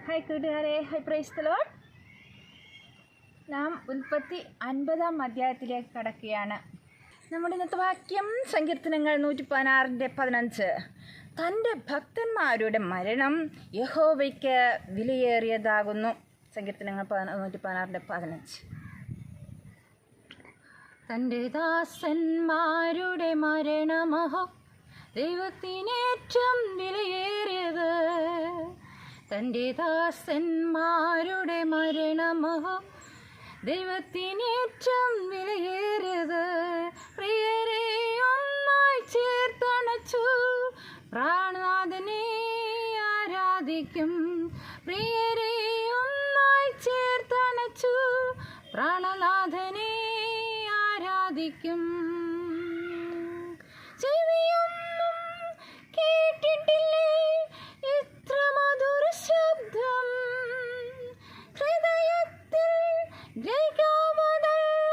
Hi കൂട്ടുകാരെ, high praise the Lord. നാം ഉൽപ്പത്തി 50-ാം അധ്യായത്തിലേക്ക് കടക്കുകയാണ്. നമ്മുടെ ഇന്നത്തെ വാക്യം സങ്കീർത്തനങ്ങൾ 116:15. തൻ്റെ ഭക്തന്മാരുടെ മരണം യഹോവയ്ക്ക് വിലയേറിയതാകുന്നു. സങ്കീർത്തനങ്ങൾ 116:15. തൻ്റെ ദാസന്മാരുടെ മരണമഹോ ദൈവത്തിനേറ്റം വിലയേറിയത്. തൻ്റെ ദാസന്മാരുടെ മരണമഹോ ദൈവത്തിനേറ്റം വിലയേറിയത്. പ്രിയരെ ഒന്നായി ചേർത്തണച്ചു പ്രാണനാഥനെ ആരാധിക്കും. പ്രിയരെ ഒന്നായി ചേർത്തണച്ചു പ്രാണനാഥനെ ആരാധിക്കും. ചെവിയൊന്നും കേട്ടിട്ടില്ലേ ഇത്ര മധുര ശബ്ദം, ഹൃദയത്തിൽ ഗ്രഹിക്കാവതല്ല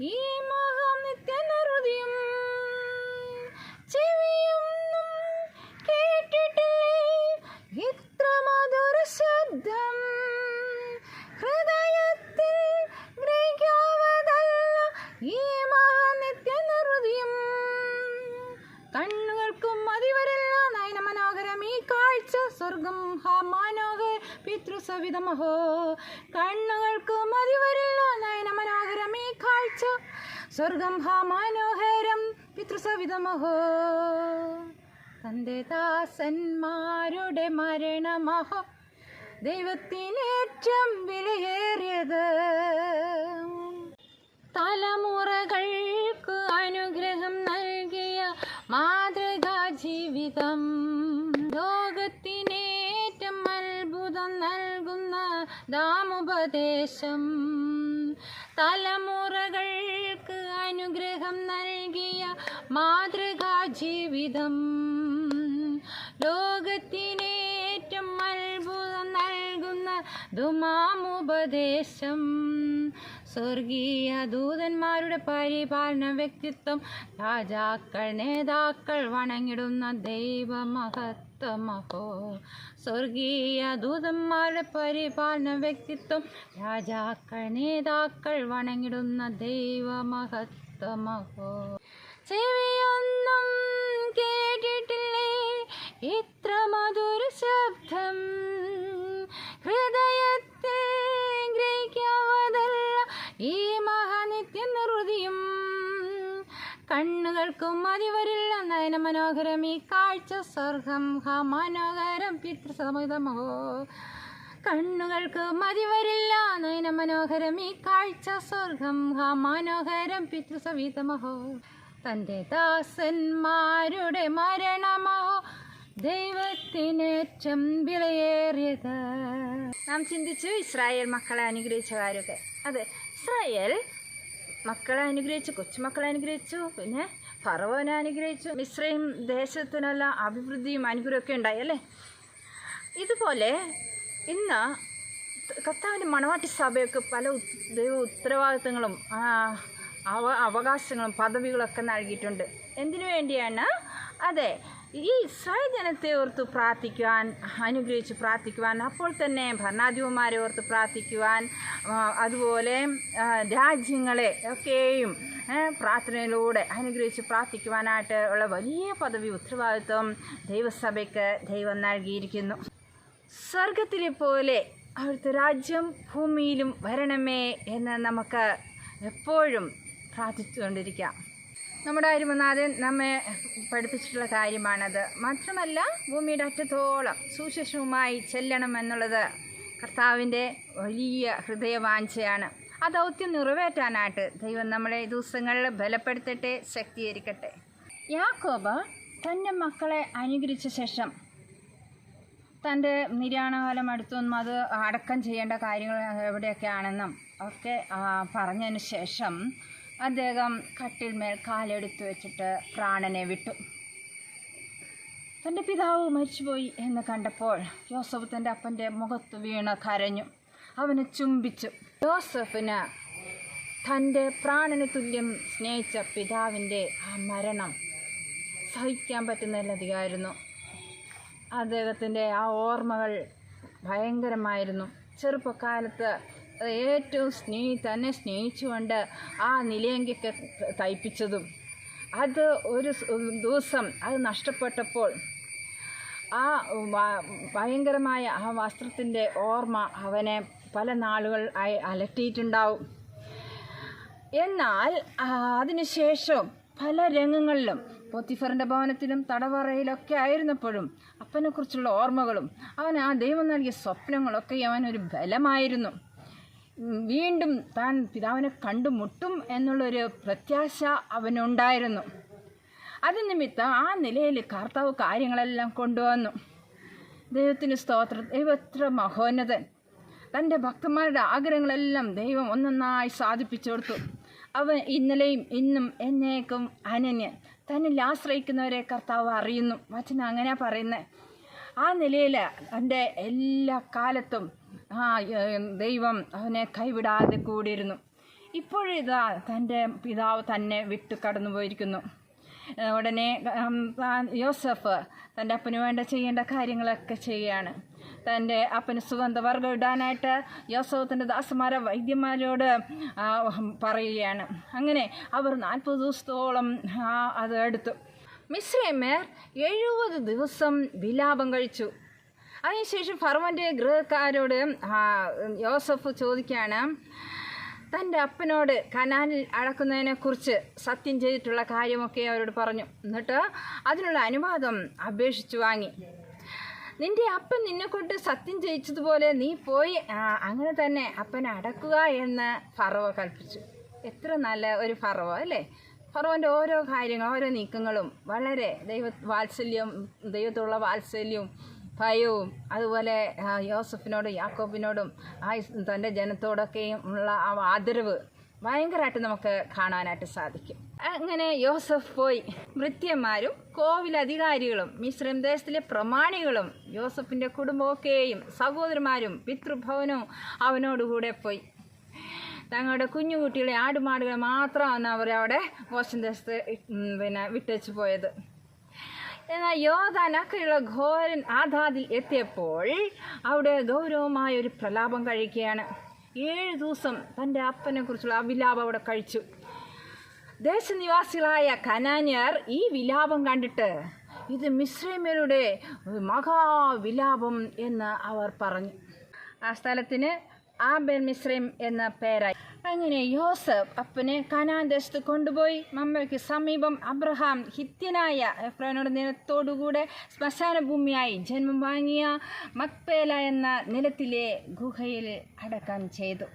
ഈ മഹാനിത്യനഹൃദയം. ചെവിയൊന്നും കേട്ടിട്ടില്ലേ ഇത്ര മധുര ശബ്ദം, ഹൃദയത്തിൽ ഗ്രഹിക്കാവതല്ല ഈ മഹാനിത്യനഹൃദയം. കണ്ണുകൾക്കും മതിവരല്ല നയന മനോഹരം ഈ കാഴ്ച, സ്വർഗം ഹാ മനോഹര പിതൃസവിധമഹോ. കണ്ണുകൾക്കും മതിവരല്ല നയന മനോഹരം ഈ കാഴ്ച, സ്വർഗം ഹാ മനോഹരം പിതൃസവിധമഹോ. തൻ്റെ ദാസന്മാരുടെ മരണമഹോ ദൈവത്തിനേറ്റം വിലയേറിയത്. തലമുറകൾക്ക് അനുഗ്രഹം നൽകിയ മാതൃകാ ജീവിതം, ലോകത്തിനേറ്റം അത്ഭുതം നൽകുന്ന ദാമുപദേശം. തലമുറകൾക്ക് അനുഗ്രഹം നൽകിയ മാതൃകാ ജീവിതം, ലോകത്തിനേറ്റം അത്ഭുതം നൽകുന്ന ദുമാമുപദേശം. സ്വർഗീയ ദൂതന്മാരുടെ പരിപാലന വ്യക്തിത്വം, രാജാക്കൾ നേതാക്കൾ വണങ്ങിടുന്ന ദൈവമഹത്വമഹോ. സ്വർഗീയ ദൂതന്മാരുടെ പരിപാലന വ്യക്തിത്വം, രാജാക്കൾ നേതാക്കൾ വണങ്ങിടുന്ന ദൈവമഹത്വമഹോ. ചെവിയൊന്നും കേട്ടിട്ടില്ലേ ഇത്ര മധുര ശബ്ദം, ഹൃദയത്തിൽ ഗ്രഹിക്കാവതല്ല ഈ മഹാനിത്യനഹൃദയം. കണ്ണുകൾക്കും മതിവരില്ല നയന മനോഹരം ഈ കാഴ്ച, സ്വർഗം ഹാ മനോഹരം പിതൃസവിധമഹോ. കണ്ണുകൾക്ക് മതിവരില്ല നയന മനോഹരം ഈ കാഴ്ച, സ്വർഗം ഹാ മനോഹരം പിതൃസവിധമഹോ. തൻ്റെ ദാസന്മാരുടെ മരണമഹോ ദൈവത്തിനേറ്റം വിലയേറിയത്. നാം ചിന്തിച്ചു ഇസ്രായേൽ മക്കളെ അനുഗ്രഹിച്ച കാര്യമൊക്കെ. അതെ, ഇസ്രായേൽ മക്കളെ അനുഗ്രഹിച്ചു, കൊച്ചുമക്കളെ അനുഗ്രഹിച്ചു, പിന്നെ ഫറവോനെ അനുഗ്രഹിച്ചു. മിസ്രൈം ദേശത്തിനുള്ള അഭിവൃദ്ധിയും അനുഗ്രഹമൊക്കെ ഉണ്ടായി അല്ലേ. ഇതുപോലെ ഇന്ന് കർത്താവിൻ്റെ മണവാട്ടി സഭയൊക്കെ പല ദൈവ ഉത്തരവാദിത്തങ്ങളും അവകാശങ്ങളും പദവികളൊക്കെ നൽകിയിട്ടുണ്ട്. എന്തിനു വേണ്ടിയാണ്? അതെ, ഈ ഇസ്രായേൽ ജനത്തെ ഓർത്ത് പ്രാർത്ഥിക്കുവാൻ, അനുഗ്രഹിച്ച് പ്രാർത്ഥിക്കുവാൻ, അപ്പോൾ തന്നെ ഭരണാധിപന്മാരെ ഓർത്ത് പ്രാർത്ഥിക്കുവാൻ, അതുപോലെ രാജ്യങ്ങളെ ഒക്കെയും പ്രാർത്ഥനയിലൂടെ അനുഗ്രഹിച്ച് പ്രാർത്ഥിക്കുവാനായിട്ട് ഉള്ള വലിയ പദവി ഉത്തരവാദിത്വം ദൈവസഭയ്ക്ക് ദൈവം നൽകിയിരിക്കുന്നു. സ്വർഗത്തിലെ പോലെ അവിടുത്തെ രാജ്യം ഭൂമിയിലും വരണമേ എന്ന് നമുക്ക് എപ്പോഴും പ്രാർത്ഥിച്ചുകൊണ്ടിരിക്കാം. നമ്മുടെ അരുമനാഥൻ നമ്മെ പഠിപ്പിച്ചിട്ടുള്ള കാര്യമാണത്. മാത്രമല്ല, ഭൂമിയുടെ അറ്റത്തോളം സുവിശേഷവുമായി ചെല്ലണം എന്നുള്ളത് കർത്താവിൻ്റെ വലിയ ഹൃദയവാഞ്ചയാണ്. ആ ദൗത്യം നിറവേറ്റാനായിട്ട് ദൈവം നമ്മളെ ദിവസങ്ങളിൽ ബലപ്പെടുത്തട്ടെ, ശക്തീകരിക്കട്ടെ. യാക്കോബ് തൻ്റെ മക്കളെ അനുഗ്രഹിച്ച ശേഷം തൻ്റെ നിര്യാണകാലം അടുത്തൊന്നും അത് അടക്കം ചെയ്യേണ്ട കാര്യങ്ങൾ എവിടെയൊക്കെയാണെന്നും ഒക്കെ പറഞ്ഞതിന് ശേഷം അദ്ദേഹം കട്ടിൽമേൽ കാലെടുത്ത് വെച്ചിട്ട് പ്രാണനെ വിട്ടു. തൻ്റെ പിതാവ് മരിച്ചുപോയി എന്ന് കണ്ടപ്പോൾ യോസഫ് തൻ്റെ അപ്പൻ്റെ മുഖത്ത് വീണ് കരഞ്ഞു, അവനെ ചുംബിച്ചു. യോസഫിന് തൻ്റെ പ്രാണന് തുല്യം സ്നേഹിച്ച പിതാവിൻ്റെ ആ മരണം സഹിക്കാൻ പറ്റുന്നതിലധികമായിരുന്നു. അദ്ദേഹത്തിൻ്റെ ആ ഓർമ്മകൾ ഭയങ്കരമായിരുന്നു. ചെറുപ്പക്കാലത്ത് ഏറ്റവും തന്നെ സ്നേഹിച്ചുകൊണ്ട് ആ നിലയങ്കിക്ക് തയ്പ്പിച്ചതും അത് ഒരു ദിവസം അത് നഷ്ടപ്പെട്ടപ്പോൾ ആ ഭയങ്കരമായ ആ വസ്ത്രത്തിൻ്റെ ഓർമ്മ അവനെ പല നാളുകൾ ആയി അലട്ടിയിട്ടുണ്ടാവും. എന്നാൽ അതിനുശേഷം പല രംഗങ്ങളിലും പോത്തിഫറിൻ്റെ ഭവനത്തിലും തടവറയിലൊക്കെ ആയിരുന്നപ്പോഴും അപ്പനെക്കുറിച്ചുള്ള ഓർമ്മകളും അവൻ ആ ദൈവം നൽകിയ സ്വപ്നങ്ങളൊക്കെ അവനൊരു ബലമായിരുന്നു. വീണ്ടും താൻ പിതാവിനെ കണ്ടുമുട്ടും എന്നുള്ളൊരു പ്രത്യാശ അവനുണ്ടായിരുന്നു. അത് നിമിത്തം ആ നിലയിൽ കർത്താവ് കാര്യങ്ങളെല്ലാം കൊണ്ടുവന്നു. ദൈവത്തിന് സ്തോത്രം. ദൈവം എത്ര മഹോന്നതൻ. തൻ്റെ ഭക്തന്മാരുടെ ആഗ്രഹങ്ങളെല്ലാം ദൈവം ഒന്നൊന്നായി സാധിപ്പിച്ചു കൊടുത്തു. അവൻ ഇന്നലെയും ഇന്നും എന്നേക്കും അനന്യൻ. തന്നിൽ ആശ്രയിക്കുന്നവരെ കർത്താവ് അറിയുന്നു. വചനം അങ്ങനെ പറയുന്നത്. ആ നിലയിൽ തൻ്റെ എല്ലാ കാലത്തും ദൈവം അവനെ കൈവിടാതെ കൂടിയിരുന്നു. ഇപ്പോഴിതാ തൻ്റെ പിതാവ് തന്നെ വിട്ടു കടന്നു പോയിരിക്കുന്നു. ഉടനെ യോസഫ് തൻ്റെ അപ്പന് വേണ്ട ചെയ്യേണ്ട കാര്യങ്ങളൊക്കെ ചെയ്യുകയാണ്. തൻ്റെ അപ്പന് സുഗന്ധവർഗ്ഗം ഇടാനായിട്ട് യോസഫത്തിൻ്റെ ദാസന്മാരെ വൈദ്യന്മാരോട് പറയുകയാണ്. അങ്ങനെ അവർ 40 ദിവസത്തോളം അത് എടുത്തു. മിസ്രൈമ്യർ 70 ദിവസം വിലാപം കഴിച്ചു. അതിനുശേഷം ഫറവോൻ്റെ ഗൃഹക്കാരോട് യോസഫ് ചോദിക്കുകയാണ്, തൻ്റെ അപ്പനോട് കനാനിൽ അടക്കുന്നതിനെക്കുറിച്ച് സത്യം ചെയ്തിട്ടുള്ള കാര്യമൊക്കെ അവരോട് പറഞ്ഞു. എന്നിട്ട് അതിനുള്ള അനുവാദം അപേക്ഷിച്ചു വാങ്ങി. നിൻ്റെ അപ്പൻ നിന്നെക്കൊണ്ട് സത്യം ചെയ്യിച്ചതുപോലെ നീ പോയി അങ്ങനെ തന്നെ അപ്പനെ അടക്കുക എന്ന് ഫറവോ കൽപ്പിച്ചു. എത്ര നല്ല ഒരു ഫറവോ അല്ലേ! ഫറവോൻ്റെ ഓരോ കാര്യങ്ങളും ഓരോ നീക്കങ്ങളും വളരെ ദൈവത്തോടുള്ള വാത്സല്യവും ഭയവും അതുപോലെ യോസഫിനോടും യാക്കോബിനോടും തൻ്റെ ജനത്തോടൊക്കെയും ഉള്ള ആ ആദരവ് ഭയങ്കരമായിട്ട് നമുക്ക് കാണാനായിട്ട് സാധിക്കും. അങ്ങനെ യോസഫ് പോയി. ഭൃത്യന്മാരും കോവിലധികാരികളും മിസ്രൈം ദേശത്തിലെ പ്രമാണികളും യോസഫിൻ്റെ കുടുംബമൊക്കെയും സഹോദരന്മാരും പിതൃഭവനവും അവനോടുകൂടെ പോയി. തങ്ങളുടെ കുഞ്ഞുകുട്ടികളെ ആടുമാടുകളെ മാത്രമാണ് അവരവിടെ ഗോശൻ ദേശത്ത് വിട്ടേച്ച് പോയത്. എന്നാൽ യോർദാൻ അക്കരെയുള്ള ഘോരൻ ആദാദിൽ എത്തിയപ്പോൾ അവിടെ ഗൗരവമായ ഒരു പ്രലാപം കഴിക്കുകയാണ്. 7 ദിവസം തൻ്റെ അപ്പനെ കുറിച്ചുള്ള ആ വിലാപം അവിടെ കഴിച്ചു. ദേശനിവാസികളായ കനാന്യർ ഈ വിലാപം കണ്ടിട്ട് ഇത് മിസ്രൈമ്യരുടെ മഹാവിലാപം എന്ന് അവർ പറഞ്ഞു. ആ സ്ഥലത്തിന് ആബേൽ മിസ്രൈം എന്ന പേരായി. അങ്ങനെ യോസഫ് അപ്പനെ കനാൻ ദേശത്ത് കൊണ്ടുപോയി. മമ്മയ്ക്ക് സമീപം അബ്രഹാം ഹിത്യനായ എഫ്രോനോട് നിലത്തോടുകൂടെ ശ്മശാന ഭൂമിയായി ജന്മം വാങ്ങിയ മക്പേല എന്ന നിലത്തിലെ ഗുഹയിൽ അടക്കം ചെയ്തു.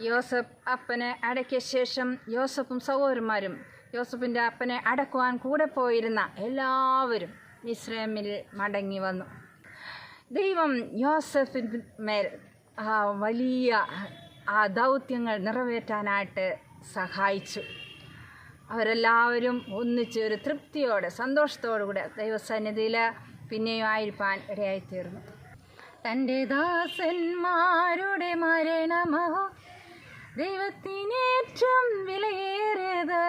യോസഫ് അപ്പനെ അടക്കിയ ശേഷം യോസഫും സഹോദരന്മാരും യോസഫിൻ്റെ അപ്പനെ അടക്കുവാൻ കൂടെ പോയിരുന്ന എല്ലാവരും മിസ്രൈമിൽ മടങ്ങി വന്നു. ദൈവം യോസഫിന് മേൽ വലിയ ദൗത്യങ്ങൾ നിറവേറ്റാനായിട്ട് സഹായിച്ചു. അവരെല്ലാവരും ഒന്നിച്ച് ഒരു തൃപ്തിയോടെ സന്തോഷത്തോടു കൂടെ ദൈവസന്നിധിയിൽ പിന്നെയും ആയിരിക്കാൻ ഇടയായിത്തീർന്നു. തൻ്റെ ദാസന്മാരുടെ മരണമോ ദൈവത്തിനേറ്റം വിലയേറിയത്.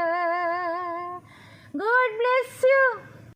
God bless U.